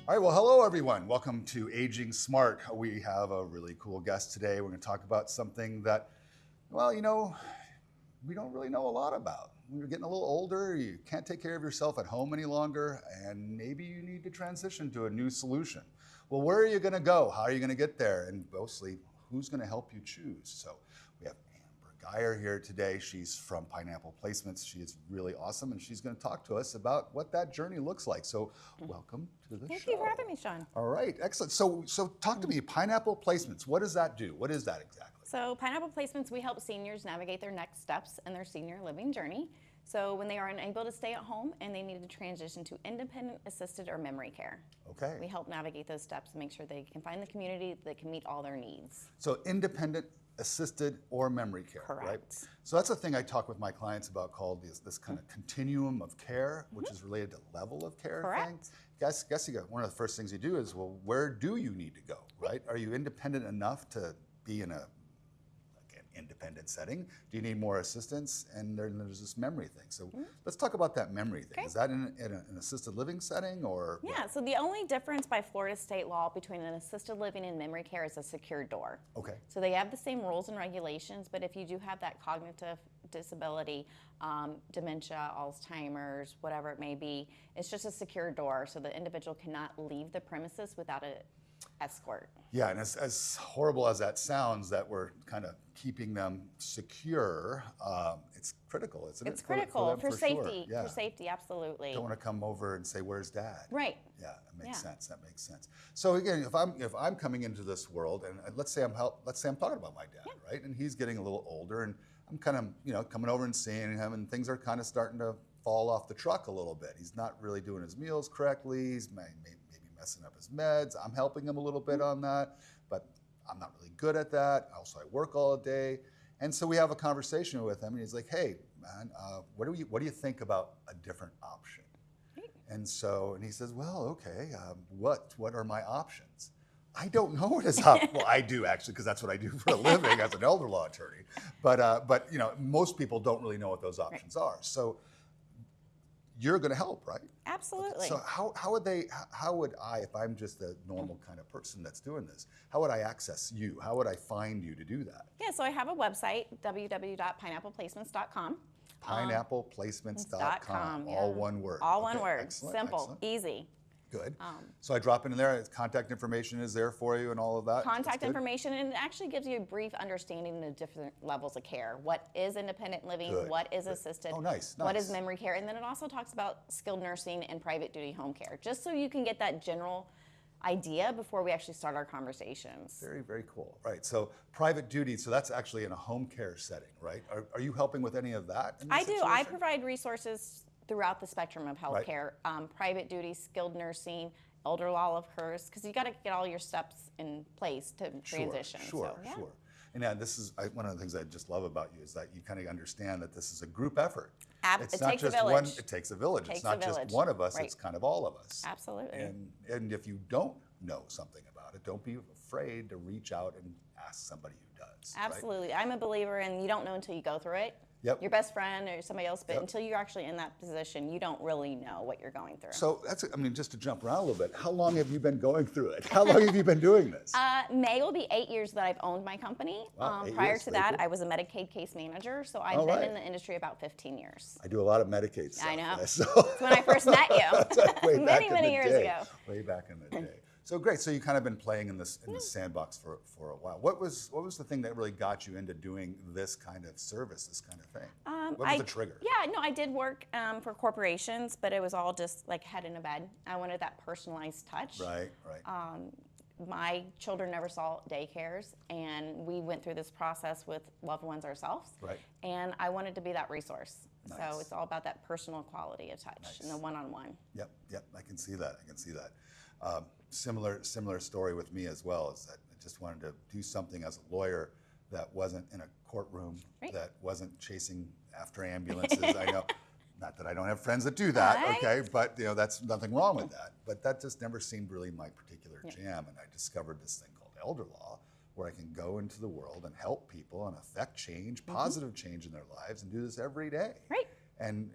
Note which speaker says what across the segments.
Speaker 1: All right, well, hello everyone. Welcome to Aging Smart. We have a really cool guest today. We're going to talk about something that, well, we don't really know a lot about. When you're getting a little older, you can't take care of yourself at home any longer, and maybe you need to transition to a new solution. Well, where are you going to go? How are you going to get there? And mostly, who's going to help you choose? So we have Amber Geier here today. She's from Pineapple Placements. She is really awesome, and she's going to talk to us about what that journey looks like. So welcome to the show.
Speaker 2: Thank you for having me, Sean.
Speaker 1: All right, excellent. So talk to me, Pineapple Placements. What does that do? What is that exactly?
Speaker 2: So Pineapple Placements, we help seniors navigate their next steps in their senior living journey. So when they are unable to stay at home and they need to transition to independent, assisted, or memory care.
Speaker 1: Okay.
Speaker 2: We help navigate those steps and make sure they can find the community that can meet all their needs.
Speaker 1: So independent, assisted, or memory care,
Speaker 2: Correct.
Speaker 1: Right? So that's a thing I talk with my clients about called this kind of continuum of care, which is related to level of care.
Speaker 2: Correct.
Speaker 1: Thing. Guess you got one of the first things you do is, well, where do you need to go, right? Are you independent enough to be in an independent setting? Do you need more assistance? And there's this memory thing. So let's talk about that memory thing.
Speaker 2: Okay.
Speaker 1: Is that in an assisted living setting or?
Speaker 2: Yeah,
Speaker 1: what?
Speaker 2: so the only difference by Florida state law between an assisted living and memory care is a secured door.
Speaker 1: Okay.
Speaker 2: So they have the same rules and regulations, but if you do have that cognitive disability, dementia, Alzheimer's, whatever it may be, it's just a secure door, so the individual cannot leave the premises without an escort.
Speaker 1: Yeah, and as horrible as that sounds, that we're kind of keeping them secure, it's critical, isn't it?
Speaker 2: It's critical for safety.
Speaker 1: Sure. Yeah.
Speaker 2: For safety, absolutely.
Speaker 1: Don't want to come over and say, "Where's Dad?"
Speaker 2: Right.
Speaker 1: Yeah, that makes sense. That makes sense. So again, if I'm coming into this world, and let's say I'm talking about my dad, right? And he's getting a little older, and I'm kind of coming over and seeing him, and things are kind of starting to fall off the truck a little bit. He's not really doing his meals correctly. He's maybe messing up his meds. I'm helping him a little bit on that, but I'm not really good at that. Also, I work all day. And so we have a conversation with him, and he's like, "Hey, man, what do you think about a different option?" And he says, "Well, okay, what are my options?" I don't know what his options. Well, I do actually, because that's what I do for a living as an elder law attorney. But most people don't really know what those options are. So you're going to help, right?
Speaker 2: Absolutely.
Speaker 1: So how would I, if I'm just a normal kind of person that's doing this, how would I access you? How would I find you to do that?
Speaker 2: Yeah, so I have a website, www.pineappleplacements.com.
Speaker 1: Pineappleplacements.com,
Speaker 2: yeah.
Speaker 1: all one word.
Speaker 2: All one
Speaker 1: Okay,
Speaker 2: word,
Speaker 1: excellent,
Speaker 2: simple,
Speaker 1: excellent.
Speaker 2: easy.
Speaker 1: Good. So I drop into there, contact information is there for you and all of that?
Speaker 2: Contact information, and it actually gives you a brief understanding of the different levels of care. What is independent living?
Speaker 1: Good,
Speaker 2: What is
Speaker 1: good.
Speaker 2: assisted?
Speaker 1: Oh, nice,
Speaker 2: What is
Speaker 1: nice.
Speaker 2: memory care? And then it also talks about skilled nursing and private duty home care, just so you can get that general idea before we actually start our conversations.
Speaker 1: Very, very cool. Right, so private duty, so that's actually in a home care setting, right? Are you helping with any of that? In this
Speaker 2: I do. I
Speaker 1: situation?
Speaker 2: provide resources throughout the spectrum of healthcare, private duty, skilled nursing, elder law occurs, because you got to get all your steps in place to transition.
Speaker 1: Sure. And yeah, this is one of the things I just love about you is that you kind of understand that this is a group effort.
Speaker 2: It takes a village.
Speaker 1: It takes a village.
Speaker 2: Takes
Speaker 1: It's not
Speaker 2: a village.
Speaker 1: just one of us,
Speaker 2: Right.
Speaker 1: it's kind of all of us.
Speaker 2: Absolutely.
Speaker 1: And if you don't know something about it, don't be afraid to reach out and ask somebody who does. right?
Speaker 2: Absolutely. I'm a believer in you don't know until you go through it.
Speaker 1: Yep.
Speaker 2: Your best friend or somebody else, but
Speaker 1: Yep.
Speaker 2: until you're actually in that position, you don't really know what you're going through.
Speaker 1: So just to jump around a little bit, how long have you been going through it? How long have you been doing this?
Speaker 2: May will be 8 years that I've owned my company.
Speaker 1: Wow, 8
Speaker 2: prior
Speaker 1: years,
Speaker 2: to
Speaker 1: very
Speaker 2: that,
Speaker 1: cool.
Speaker 2: I was a Medicaid case manager, so I've
Speaker 1: All
Speaker 2: been
Speaker 1: right.
Speaker 2: in the industry about 15 years.
Speaker 1: I do a lot of Medicaid stuff.
Speaker 2: I know.
Speaker 1: So
Speaker 2: That's when I first met you.
Speaker 1: That's like way back
Speaker 2: Many,
Speaker 1: in
Speaker 2: many
Speaker 1: the
Speaker 2: years
Speaker 1: day.
Speaker 2: ago.
Speaker 1: Way back in the day. So great. So you kind of been playing in this sandbox for a while. What was the thing that really got you into doing this kind of service, this kind of thing? What was the trigger?
Speaker 2: Yeah, no, I did work for corporations, but it was all just like head in a bed. I wanted that personalized touch.
Speaker 1: Right.
Speaker 2: My children never saw daycares, and we went through this process with loved ones ourselves.
Speaker 1: Right.
Speaker 2: And I wanted to be that resource.
Speaker 1: Nice.
Speaker 2: So it's all about that personal quality of touch and the one-on-one.
Speaker 1: Yep. I can see that. Similar story with me as well. Is that I just wanted to do something as a lawyer that wasn't in a courtroom,
Speaker 2: Right.
Speaker 1: that wasn't chasing after ambulances. I know, not that I don't have friends that do that,
Speaker 2: Right.
Speaker 1: okay, but that's nothing wrong with that. But that just never seemed really my particular jam, and I discovered this thing called elder law, where I can go into the world and help people and affect change, positive change in their lives, and do this every day.
Speaker 2: Right.
Speaker 1: And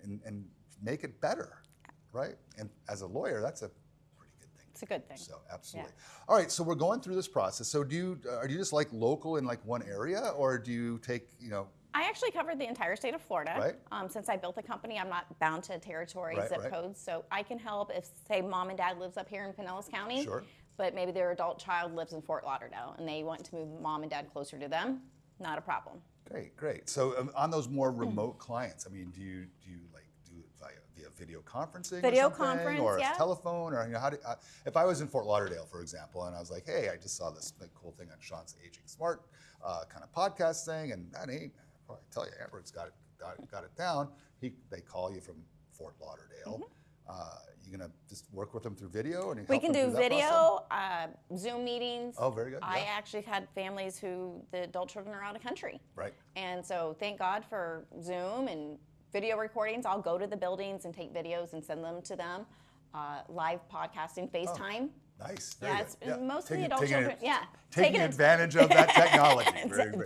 Speaker 1: make it better, right? And as a lawyer, that's a pretty good thing
Speaker 2: It's a good thing.
Speaker 1: So absolutely. All right, so we're going through this process. So are you just like local in like one area, or do you take,
Speaker 2: I actually covered the entire state of Florida.
Speaker 1: Right.
Speaker 2: Since I built the company, I'm not bound to territory,
Speaker 1: Right,
Speaker 2: zip
Speaker 1: right.
Speaker 2: codes, so I can help if, say, mom and dad lives up here in Pinellas County,
Speaker 1: Sure.
Speaker 2: but maybe their adult child lives in Fort Lauderdale and they want to move mom and dad closer to them, not a problem.
Speaker 1: Great. So on those more remote clients, I mean, do you like do it via video conferencing,
Speaker 2: Video
Speaker 1: or something,
Speaker 2: conference,
Speaker 1: or
Speaker 2: yeah.
Speaker 1: telephone, or if I was in Fort Lauderdale, for example, and I was like, hey, I just saw this like, cool thing on Sean's Aging Smart kind of podcast thing, and that ain't. I tell you, Amber's got it down. They call you from Fort Lauderdale. You gonna just work with them through video, and
Speaker 2: We
Speaker 1: help
Speaker 2: can
Speaker 1: them
Speaker 2: do
Speaker 1: through that
Speaker 2: video,
Speaker 1: process?
Speaker 2: Zoom meetings.
Speaker 1: Oh, very good.
Speaker 2: I
Speaker 1: Yeah.
Speaker 2: actually had families who the adult children are out of country.
Speaker 1: Right.
Speaker 2: And so thank God for Zoom and video recordings. I'll go to the buildings and take videos and send them to them. Live podcasting, FaceTime.
Speaker 1: Nice. Very
Speaker 2: Yeah,
Speaker 1: good.
Speaker 2: it's mostly
Speaker 1: Taking-
Speaker 2: adult
Speaker 1: taking
Speaker 2: children.
Speaker 1: it-
Speaker 2: Yeah.
Speaker 1: Taking advantage of that technology.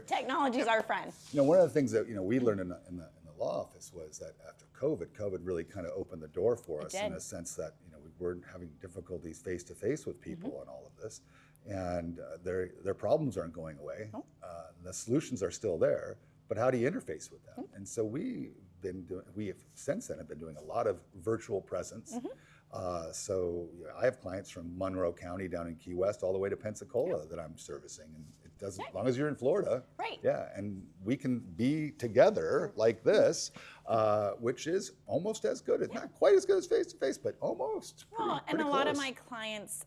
Speaker 2: Technology's our friend.
Speaker 1: One of the things that we learned in the law office was that after COVID really kind of opened the door for us in
Speaker 2: did.
Speaker 1: the sense that we were having difficulties face to face with people on all of this, and their problems aren't going away. The solutions are still there, but how do you interface with them? And so we have since then have been doing a lot of virtual presence. So I have clients from Monroe County down in Key West all the way to Pensacola that I'm servicing, and it doesn't, as long as you're in Florida,
Speaker 2: Right.
Speaker 1: Yeah, and we can be together like this, which is almost as good. It's not quite as good as face to face, but almost.
Speaker 2: Well, and
Speaker 1: pretty
Speaker 2: a lot of
Speaker 1: close.
Speaker 2: my clients'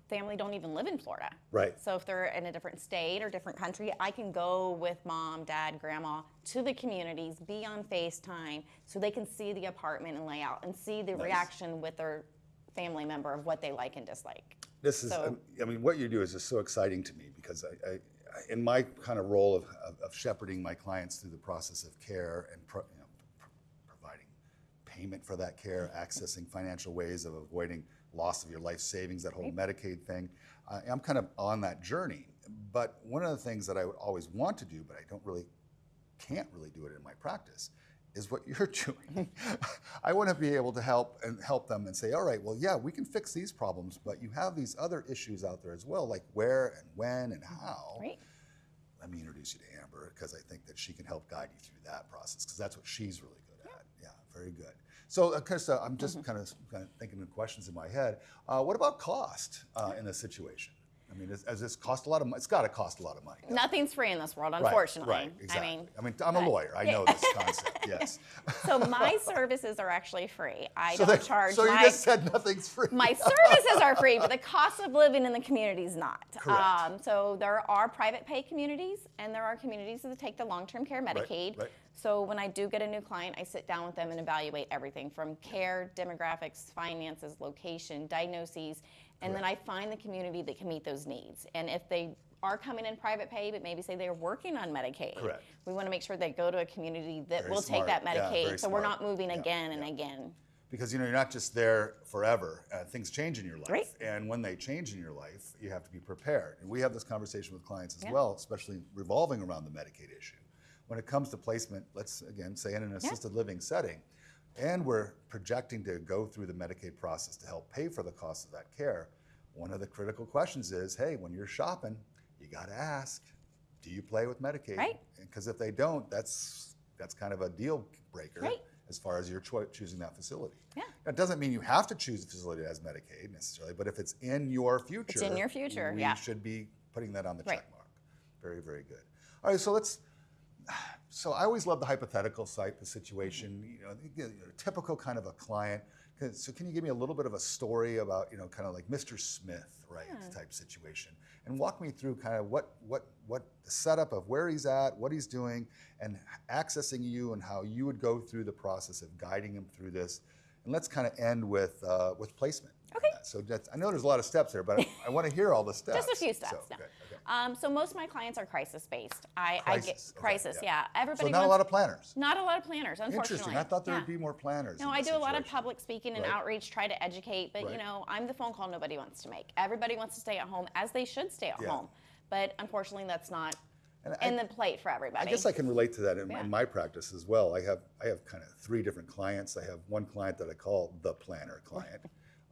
Speaker 2: family don't even live in Florida.
Speaker 1: Right.
Speaker 2: So if they're in a different state or different country, I can go with mom, dad, grandma to the communities, be on FaceTime, so they can see the apartment and layout and see the reaction with their family member of what they like and dislike.
Speaker 1: This is,
Speaker 2: So-
Speaker 1: I mean, what you do is just so exciting to me because I in my kind of role of shepherding my clients through the process of care and providing payment for that care, accessing financial ways of avoiding loss of your life savings, that whole Medicaid thing. I'm kind of on that journey. But one of the things that I would always want to do, but I can't really do it in my practice, is what you're doing. I want to be able to help them and say, all right, well, yeah, we can fix these problems, but you have these other issues out there as well, like where and when and how.
Speaker 2: Right.
Speaker 1: Let me introduce you to Amber, because I think that she can help guide you through that process, because that's what she's really good at. Yeah, very good. So, Krista, I'm just kind of thinking of questions in my head. What about cost in this situation? I mean, does this cost a lot of money? It's got to cost a lot of money.
Speaker 2: Nothing's free in this world, unfortunately.
Speaker 1: Right, exactly.
Speaker 2: I mean,
Speaker 1: I'm a lawyer. I know this concept, yes.
Speaker 2: so my services are actually free. I
Speaker 1: So
Speaker 2: don't charge.
Speaker 1: So you just said nothing's free.
Speaker 2: My services are free, but the cost of living in the community is not.
Speaker 1: Correct.
Speaker 2: So there are private pay communities, and there are communities that take the long-term care Medicaid.
Speaker 1: right.
Speaker 2: So when I do get a new client, I sit down with them and evaluate everything from care, demographics, finances, location, diagnoses, and then I find the community that can meet those needs. And if they are coming in private pay, but maybe say they're working on Medicaid,
Speaker 1: Correct.
Speaker 2: we want to make sure they go to a community that
Speaker 1: Very
Speaker 2: will
Speaker 1: smart.
Speaker 2: take that
Speaker 1: Yeah,
Speaker 2: Medicaid,
Speaker 1: very
Speaker 2: so we're
Speaker 1: smart.
Speaker 2: not moving
Speaker 1: Yeah,
Speaker 2: again and
Speaker 1: yeah.
Speaker 2: again.
Speaker 1: Because you're not just there forever. Things change in your life,
Speaker 2: Right.
Speaker 1: and when they change in your life, you have to be prepared. And we have this conversation with clients as well, especially revolving around the Medicaid issue. When it comes to placement, let's again say in an assisted living setting, and we're projecting to go through the Medicaid process to help pay for the cost of that care. One of the critical questions is, hey, when you're shopping, you got to ask, do you play with Medicaid?
Speaker 2: Right.
Speaker 1: Because if they don't, that's kind of a deal breaker.
Speaker 2: Right.
Speaker 1: As far as your choosing that facility.
Speaker 2: Yeah.
Speaker 1: That doesn't mean you have to choose a facility that has Medicaid necessarily, but if it's in your future,
Speaker 2: It's in your future,
Speaker 1: we
Speaker 2: yeah.
Speaker 1: should be putting that on the
Speaker 2: Right.
Speaker 1: check mark. Very, very good. All right, so I always love the hypothetical type of situation, typical kind of a client. So can you give me a little bit of a story about, kind of like Mr. Smith, right, type situation, and walk me through kind of what the setup of where he's at, what he's doing, and accessing you, and how you would go through the process of guiding him through this. And let's kind of end with placement.
Speaker 2: Okay.
Speaker 1: So I know there's a lot of steps there, but I want to hear all the steps.
Speaker 2: Just a few steps.
Speaker 1: So,
Speaker 2: No.
Speaker 1: okay.
Speaker 2: So most of my clients are crisis-based. I get
Speaker 1: Crisis, okay,
Speaker 2: crisis,
Speaker 1: yeah.
Speaker 2: yeah. Everybody
Speaker 1: So not a lot of planners.
Speaker 2: Not a lot of planners, unfortunately.
Speaker 1: Interesting. I thought there
Speaker 2: Yeah.
Speaker 1: would be more planners.
Speaker 2: No,
Speaker 1: in
Speaker 2: I
Speaker 1: this
Speaker 2: do a lot of
Speaker 1: situation.
Speaker 2: public speaking and
Speaker 1: Right.
Speaker 2: outreach, try to educate, but
Speaker 1: Right.
Speaker 2: I'm the phone call nobody wants to make. Everybody wants to stay at home, as they should stay at
Speaker 1: Yeah.
Speaker 2: home. But unfortunately, that's not
Speaker 1: And
Speaker 2: in the plate for everybody.
Speaker 1: I guess I can relate to that in
Speaker 2: Yeah.
Speaker 1: my practice as well. I have kind of three different clients. I have one client that I call the planner client.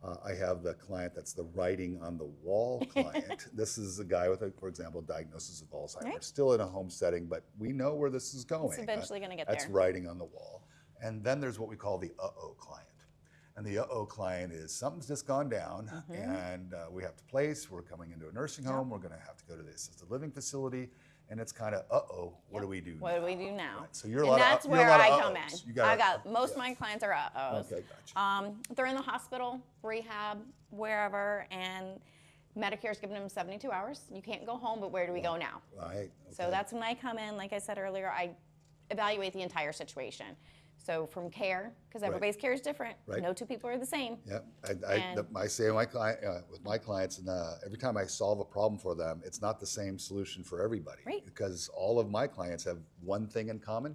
Speaker 1: I have the client that's the writing on the wall client. This is a guy with, for example, diagnosis of Alzheimer's,
Speaker 2: Right.
Speaker 1: still in a home setting, but we know where this is going.
Speaker 2: It's eventually going to get
Speaker 1: That's
Speaker 2: there.
Speaker 1: writing on the wall. And then there's what we call the uh-oh client. And the uh-oh client is something's just gone down and we have to place, we're coming into a nursing home, we're going to have to go to the assisted living facility. And it's kind of, uh-oh, what do we do
Speaker 2: What
Speaker 1: now?
Speaker 2: do we do now?
Speaker 1: Right. So you're a
Speaker 2: And
Speaker 1: lot
Speaker 2: that's
Speaker 1: of, you're a
Speaker 2: where
Speaker 1: lot of
Speaker 2: I come
Speaker 1: uh-ohs.
Speaker 2: in. I got most of my clients are uh-ohs.
Speaker 1: Okay, gotcha.
Speaker 2: They're in the hospital, rehab, wherever, and Medicare's giving them 72 hours. You can't go home, but where do we go now?
Speaker 1: Right. Okay.
Speaker 2: So that's when I come in. Like I said earlier, I evaluate the entire situation. So from care, because everybody's care is different.
Speaker 1: Right.
Speaker 2: No two people are the same.
Speaker 1: Yep. I say to my client, with my clients, and every time I solve a problem for them, it's not the same solution for everybody.
Speaker 2: Right.
Speaker 1: Because all of my clients have one thing in common: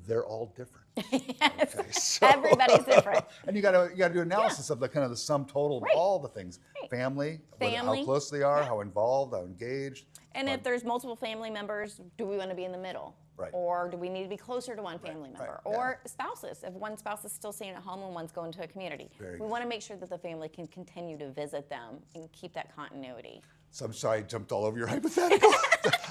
Speaker 1: they're all different.
Speaker 2: Yes.
Speaker 1: Okay, so,
Speaker 2: Everybody's different.
Speaker 1: And you got to do analysis of the kind of the sum total of
Speaker 2: Right.
Speaker 1: all the things:
Speaker 2: Right.
Speaker 1: family,
Speaker 2: Family.
Speaker 1: how close they are, how involved, how engaged.
Speaker 2: And if there's multiple family members, do we want to be in the middle?
Speaker 1: Right.
Speaker 2: Or do we need to be closer to one family member?
Speaker 1: right,
Speaker 2: Or spouses, if one spouse is still staying at home and one's going to a community.
Speaker 1: Very
Speaker 2: We
Speaker 1: good.
Speaker 2: want to make sure that the family can continue to visit them and keep that continuity.
Speaker 1: So I'm sorry I jumped all over your hypothetical.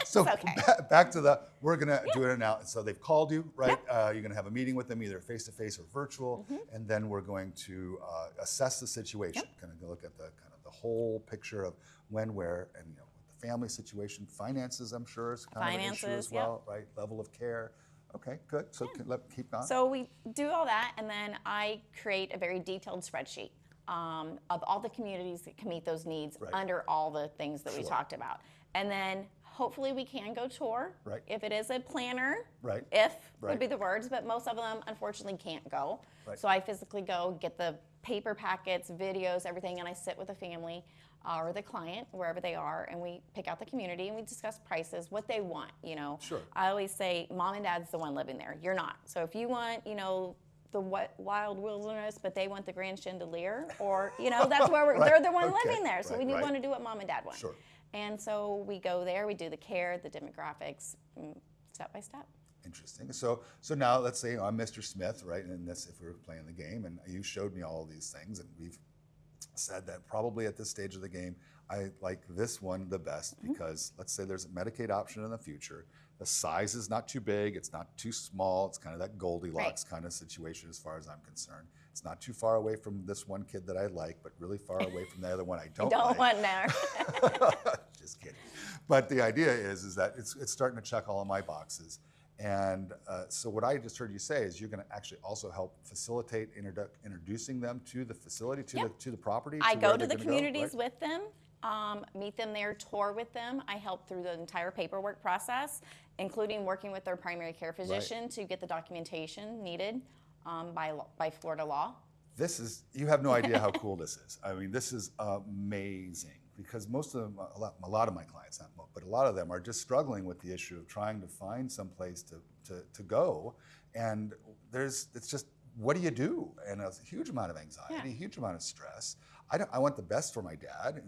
Speaker 1: So
Speaker 2: It's okay.
Speaker 1: back to we're going to do it now. So they've called you, right? You're going to have a meeting with them, either face-to-face or virtual, and then we're going to assess the situation, kind of look at the kind of the whole picture of when, where, and the family situation, finances, I'm sure is kind of an issue as
Speaker 2: Finances, yep.
Speaker 1: well, right? Level of care. Okay, good. So keep going.
Speaker 2: So we do all that, and then I create a very detailed spreadsheet of all the communities that can meet those needs
Speaker 1: Right.
Speaker 2: under all the things that we
Speaker 1: Sure.
Speaker 2: talked about. And then hopefully we can go tour.
Speaker 1: Right.
Speaker 2: If it is a planner,
Speaker 1: Right.
Speaker 2: if
Speaker 1: Right.
Speaker 2: would be the words, but most of them unfortunately can't go.
Speaker 1: Right.
Speaker 2: So I physically go get the paper packets, videos, everything, and I sit with the family or the client, wherever they are, and we pick out the community and we discuss prices, what they want,
Speaker 1: Sure.
Speaker 2: I always say, mom and dad's the one living there. You're not. So if you want, the wild wilderness, but they want the grand chandelier, or, that's where
Speaker 1: Right.
Speaker 2: they're the one
Speaker 1: Okay.
Speaker 2: living there. So
Speaker 1: Right,
Speaker 2: we
Speaker 1: right.
Speaker 2: want to do what mom and dad want.
Speaker 1: Sure.
Speaker 2: And so we go there, we do the care, the demographics, step by step.
Speaker 1: Interesting. So now let's say I'm Mr. Smith, right? And this, if we were playing the game, and you showed me all of these things, and we've said that probably at this stage of the game, I like this one the best because let's say there's a Medicaid option in the future. The size is not too big, it's not too small. It's kind of that Goldilocks kind of situation as far as I'm concerned. It's not too far away from this one kid that I like, but really far away from the other one I don't
Speaker 2: Don't
Speaker 1: like.
Speaker 2: want there.
Speaker 1: Just kidding. But the idea is that it's starting to check all of my boxes. And so what I just heard you say is you're going to actually also help facilitate introducing them to the facility, to the property.
Speaker 2: I go
Speaker 1: where
Speaker 2: to
Speaker 1: they're
Speaker 2: the
Speaker 1: gonna
Speaker 2: communities
Speaker 1: right?
Speaker 2: with them, meet them there, tour with them. I help through the entire paperwork process, including working with their primary care physician to get the documentation needed by Florida law.
Speaker 1: You have no idea how cool this is. I mean, this is amazing because most of them, a lot of my clients, not most, but a lot of them are just struggling with the issue of trying to find some place to go. And it's just, what do you do? And a huge amount of anxiety, a huge amount of stress. I want the best for my dad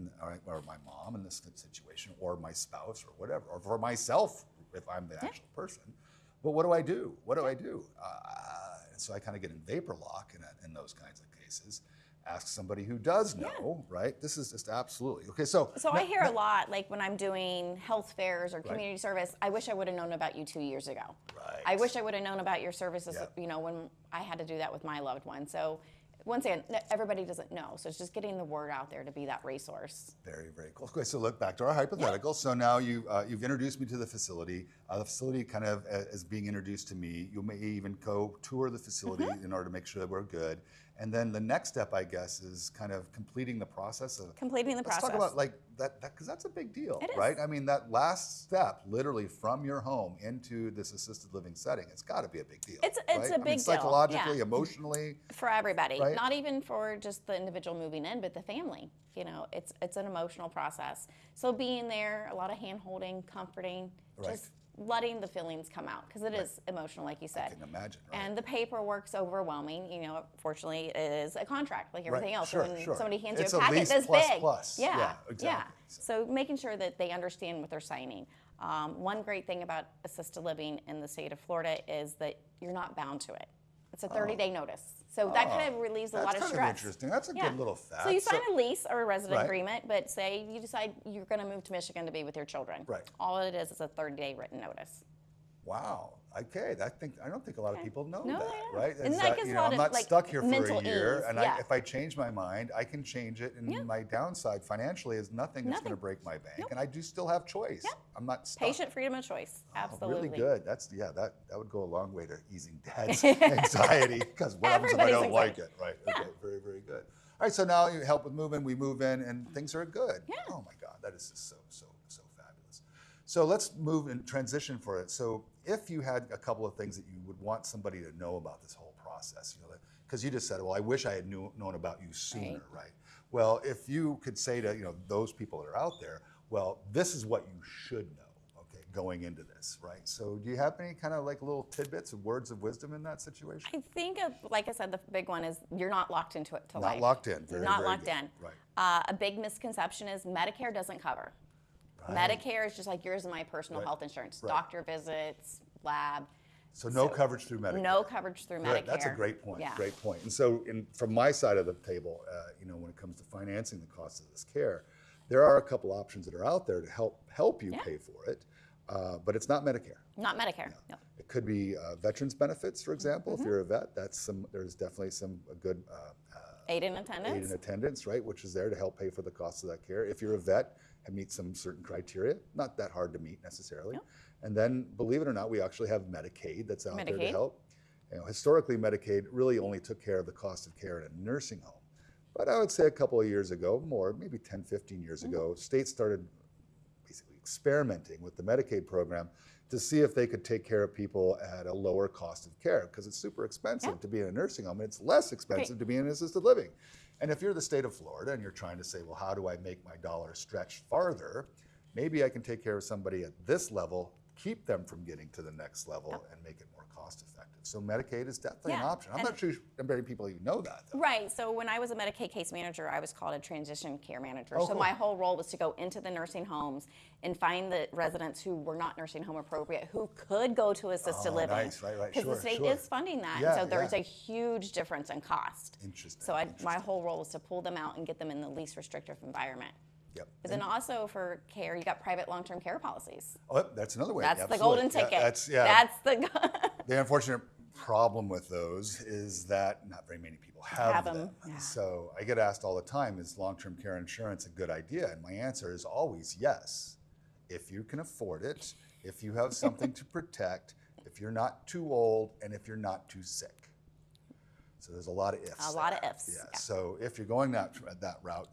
Speaker 1: or my mom in this situation, or my spouse or whatever, or for myself if I'm the actual person. But what do I do? What do I do? So I kind of get in vapor lock in those kinds of cases. Ask somebody who does know, right? This is just absolutely okay. So
Speaker 2: I hear a lot, like when I'm doing health fairs or community service, I wish I would have known about you 2 years ago.
Speaker 1: Right.
Speaker 2: I wish I would have known about your services,
Speaker 1: Yeah.
Speaker 2: when I had to do that with my loved one. So once again, everybody doesn't know. So it's just getting the word out there to be that resource.
Speaker 1: Very, very cool. Okay, so look back to our hypothetical. So now you've introduced me to the facility. The facility kind of is being introduced to me. You may even go tour the facility in order to make sure that we're good. And then the next step, I guess, is kind of completing the process of
Speaker 2: Let's
Speaker 1: talk about like that because that's a big deal,
Speaker 2: It is.
Speaker 1: right? I mean, that last step, literally from your home into this assisted living setting, it's got to be a big deal.
Speaker 2: It's
Speaker 1: right?
Speaker 2: a
Speaker 1: I mean,
Speaker 2: big deal,
Speaker 1: psychologically,
Speaker 2: yeah.
Speaker 1: emotionally.
Speaker 2: For everybody,
Speaker 1: Right.
Speaker 2: not even for just the individual moving in, but the family. It's an emotional process. So being there, a lot of hand holding, comforting,
Speaker 1: Right.
Speaker 2: just letting the feelings come out because it is emotional, like you said.
Speaker 1: I can imagine. Right?
Speaker 2: And the paperwork's overwhelming. Fortunately, it is a contract like everything else.
Speaker 1: Sure,
Speaker 2: When
Speaker 1: sure.
Speaker 2: somebody hands
Speaker 1: It's
Speaker 2: you
Speaker 1: a
Speaker 2: a packet
Speaker 1: lease
Speaker 2: this
Speaker 1: plus
Speaker 2: big,
Speaker 1: plus. Yeah, exactly.
Speaker 2: So making sure that they understand what they're signing. One great thing about assisted living in the state of Florida is that you're not bound to it. It's a 30-day notice. So that kind of relieves a lot of
Speaker 1: That's
Speaker 2: stress.
Speaker 1: kind of interesting. That's a good little fact.
Speaker 2: So you sign a lease or a resident
Speaker 1: Right.
Speaker 2: agreement, but say you decide you're going to move to Michigan to be with your children.
Speaker 1: Right.
Speaker 2: All it is a 30-day written notice.
Speaker 1: Wow. Okay. I don't think a lot of people know
Speaker 2: No,
Speaker 1: that,
Speaker 2: they don't.
Speaker 1: right?
Speaker 2: And
Speaker 1: Is
Speaker 2: that gives a lot
Speaker 1: I'm
Speaker 2: of,
Speaker 1: not
Speaker 2: like,
Speaker 1: stuck here for
Speaker 2: mental
Speaker 1: a year,
Speaker 2: ease,
Speaker 1: and
Speaker 2: yeah.
Speaker 1: if I change my mind, I can change it, and my downside financially is nothing that's going to break my bank, and I do still have choice. I'm not stuck.
Speaker 2: Patient freedom of choice. Absolutely.
Speaker 1: Really good. That would go a long way to easing dad's anxiety, because what happens if I don't like it, right? Okay, very, very good. All right, so now you help with moving, we move in, and things are good.
Speaker 2: Yeah.
Speaker 1: Oh my God, that is just so fabulous. So let's move and transition for it. So if you had a couple of things that you would want somebody to know about this whole process, because you just said, well, I wish I had known about you sooner, right? Well, if you could say to those people that are out there, well, this is what you should know, okay, going into this, right? So do you have any kind of like little tidbits of words of wisdom in that situation?
Speaker 2: I think, like I said, the big one is you're not locked into it to
Speaker 1: Not
Speaker 2: life.
Speaker 1: locked in.
Speaker 2: You're not locked
Speaker 1: good.
Speaker 2: in.
Speaker 1: Right.
Speaker 2: A big misconception is Medicare doesn't cover.
Speaker 1: Right.
Speaker 2: Medicare is just like yours and my personal health insurance.
Speaker 1: Right.
Speaker 2: Doctor visits, lab.
Speaker 1: So no coverage through Medicare.
Speaker 2: No coverage through
Speaker 1: Good.
Speaker 2: Medicare.
Speaker 1: That's a great point.
Speaker 2: Yeah.
Speaker 1: Great point. And so, from my side of the table, when it comes to financing the cost of this care, there are a couple options that are out there to help you pay for it, but it's not Medicare.
Speaker 2: Not Medicare. No.
Speaker 1: It could be veterans benefits, for example. If you're a vet, there's definitely a good
Speaker 2: Aid in attendance.
Speaker 1: aid in attendance, right, which is there to help pay for the cost of that care. If you're a vet and meet some certain criteria, not that hard to meet necessarily.
Speaker 2: No.
Speaker 1: And then, believe it or not, we actually have Medicaid that's out there to
Speaker 2: Medicaid.
Speaker 1: help. Historically, Medicaid really only took care of the cost of care in a nursing home. But I would say a couple of years ago, more, maybe 10, 15 years ago, states started basically experimenting with the Medicaid program to see if they could take care of people at a lower cost of care, because it's super expensive to be in a nursing home, and it's less expensive to be in assisted living. And if you're the state of Florida and you're trying to say, well, how do I make my dollar stretch farther? Maybe I can take care of somebody at this level, keep them from getting to the next level, and make it more cost effective. So Medicaid is definitely an option. I'm not sure many people even know that, though.
Speaker 2: Right. So when I was a Medicaid case manager, I was called a transition care manager.
Speaker 1: Oh,
Speaker 2: so
Speaker 1: cool.
Speaker 2: my whole role was to go into the nursing homes and find the residents who were not nursing home appropriate, who could go to assisted living.
Speaker 1: Nice. Right.
Speaker 2: Because the state is funding that.
Speaker 1: Yeah,
Speaker 2: and so there's a huge difference in cost.
Speaker 1: Interesting.
Speaker 2: So my whole role was to pull them out and get them in the least restrictive environment.
Speaker 1: Yep.
Speaker 2: But then also for care, you got private long-term care policies.
Speaker 1: Oh, that's another way.
Speaker 2: That's the
Speaker 1: Absolutely.
Speaker 2: golden ticket.
Speaker 1: Yeah,
Speaker 2: That's the
Speaker 1: The unfortunate problem with those is that not very many people have them.
Speaker 2: Yeah.
Speaker 1: So I get asked all the time, is long-term care insurance a good idea? And my answer is always yes. If you can afford it, if you have something to protect, if you're not too old, and if you're not too sick. So there's a lot of ifs.
Speaker 2: A lot of ifs.
Speaker 1: Yeah.
Speaker 2: Yeah.
Speaker 1: So if you're going that route,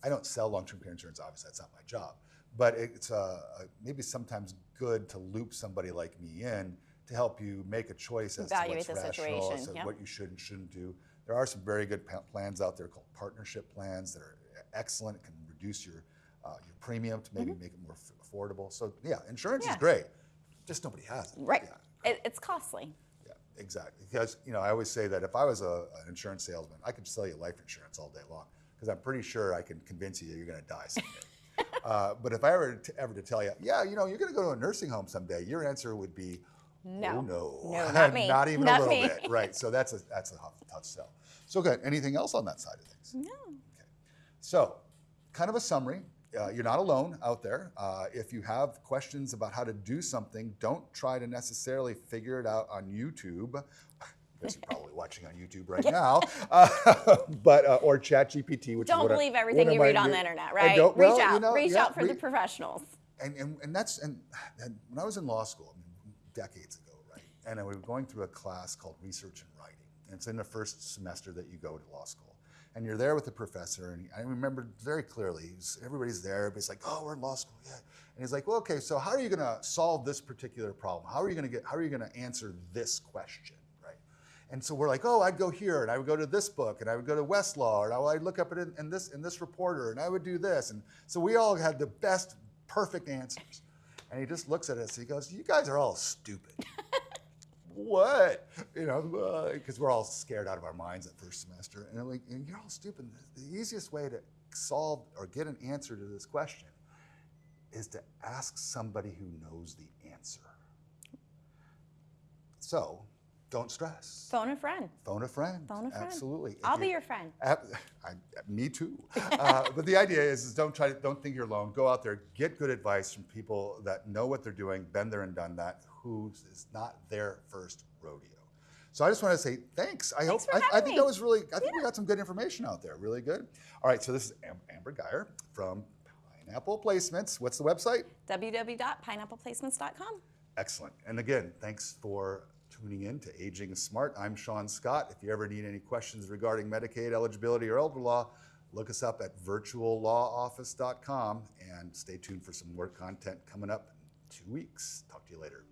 Speaker 1: I don't sell long-term care insurance, obviously that's not my job, but it's maybe sometimes good to loop somebody like me in to help you make a choice as
Speaker 2: Evaluate
Speaker 1: to
Speaker 2: the
Speaker 1: what's rational,
Speaker 2: situation,
Speaker 1: as to
Speaker 2: yeah.
Speaker 1: what you should and shouldn't do. There are some very good plans out there called partnership plans that are excellent. It can reduce your premium to maybe make it more affordable. So yeah, insurance is great, just nobody has it.
Speaker 2: right.
Speaker 1: Yeah.
Speaker 2: It's costly.
Speaker 1: Yeah, exactly. Because I always say that if I was an insurance salesman, I could sell you life insurance all day long, because I'm pretty sure I can convince you you're going to die someday. But if I were ever to tell you, you're going to go to a nursing home someday, your answer would be,
Speaker 2: No.
Speaker 1: oh no,
Speaker 2: No, not me.
Speaker 1: not even
Speaker 2: Not
Speaker 1: a little
Speaker 2: me.
Speaker 1: bit, right? So that's a tough sell. So good. Anything else on that side of things?
Speaker 2: No.
Speaker 1: Okay. So, kind of a summary. You're not alone out there. If you have questions about how to do something, don't try to necessarily figure it out on YouTube. I guess you're probably watching on YouTube right now, or ChatGPT, which
Speaker 2: Don't
Speaker 1: is
Speaker 2: believe everything you read on the internet, right?
Speaker 1: don't-
Speaker 2: Reach
Speaker 1: well,
Speaker 2: out. Reach
Speaker 1: yeah,
Speaker 2: out for the professionals.
Speaker 1: And when I was in law school, decades ago, right? And I was going through a class called Research and Writing. And it's in the first semester that you go to law school. And you're there with the professor, and I remember very clearly, everybody's there, everybody's like, oh, we're in law school, yeah. And he's like, well, okay, so how are you gonna solve this particular problem? How are you gonna answer this question, right? And so we're like, oh, I'd go here, and I would go to this book, and I would go to Westlaw, and I'd look up it in this reporter, and I would do this. And so we all had the best, perfect answers. And he just looks at us, he goes, you guys are all stupid. What? Because we're all scared out of our minds that first semester. And I'm like, you're all stupid. The easiest way to solve or get an answer to this question is to ask somebody who knows the answer. So don't stress.
Speaker 2: Phone a friend.
Speaker 1: Phone a friend.
Speaker 2: Phone a friend.
Speaker 1: Absolutely.
Speaker 2: I'll be your friend.
Speaker 1: Me too. But the idea is don't think you're alone. Go out there, get good advice from people that know what they're doing, been there and done that, who is not their first rodeo. So I just want to say thanks. I
Speaker 2: Thanks
Speaker 1: hope
Speaker 2: for
Speaker 1: I
Speaker 2: having
Speaker 1: think
Speaker 2: me.
Speaker 1: that was really. I think we got some good information out there. Really good. All right. So this is Amber Geier from Pineapple Placements. What's the website?
Speaker 2: www.pineappleplacements.com.
Speaker 1: Excellent. And again, thanks for tuning in to Aging Smart. I'm Sean Scott. If you ever need any questions regarding Medicaid eligibility or elder law, look us up at virtuallawoffice.com and stay tuned for some more content coming up in 2 weeks. Talk to you later.